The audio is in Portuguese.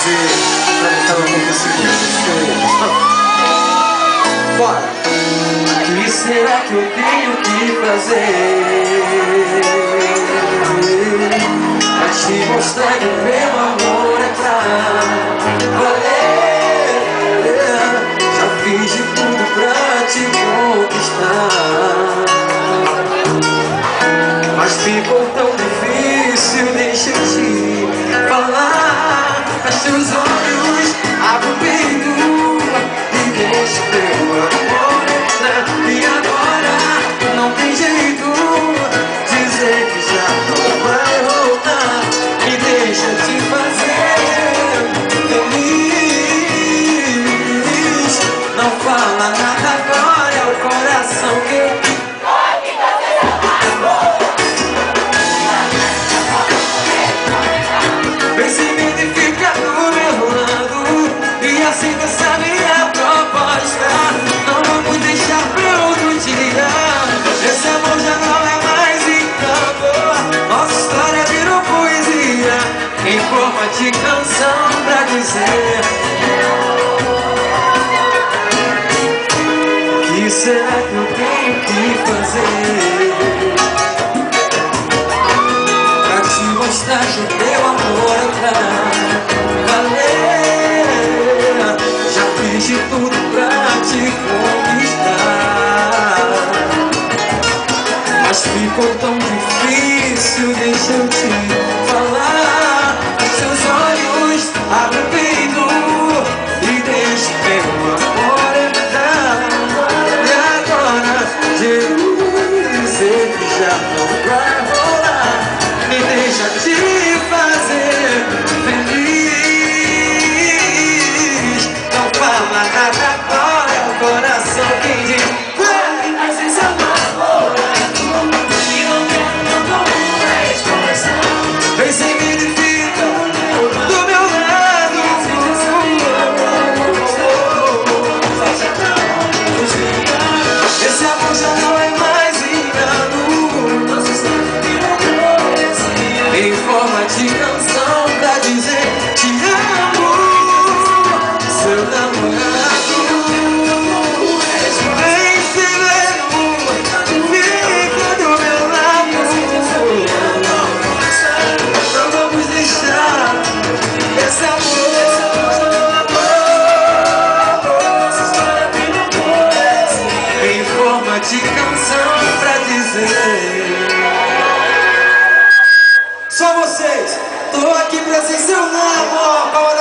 fazer pra não acontecer com você? Bora! O que será que eu tenho que fazer pra te mostrar que o meu amor é pra valer? Já fiz de tudo pra te conquistar, mas ficou tão difícil. Deixa eu te falar. Fecha seus olhos, abre o peito e deixa o teu amor entrar. E agora não tem jeito, dizer que já não vai voltar. E deixa eu te fazer feliz. Não fala nada agora, é o coração que eu aceita essa minha proposta. Não vamos deixar pra outro dia. Esse amor já não é mais encanto. Nossa história virou poesia em forma de canção pra dizer: o que será que eu tenho que fazer pra te mostrar que o teu amor é pra valer? Fiz de tudo pra te conquistar, mas ficou tão difícil. Deixa eu te falar. Seus olhos, abre o peito e deixa meu amor entrar. E agora dizer que já não vai rolar. Me deixa te fazer feliz. Nada agora, é o coração quem diz: mas esse amor e não quero tanto expressão. Vem sem me fica do meu lado. Esse amor já não é mais engano. Em forma de canção pra dizer: te amo. Seu namorado, vem sereno, fica do meu lado. Não vamos deixar esse amor em forma de canção pra dizer: só vocês, tô aqui pra ser seu namorado.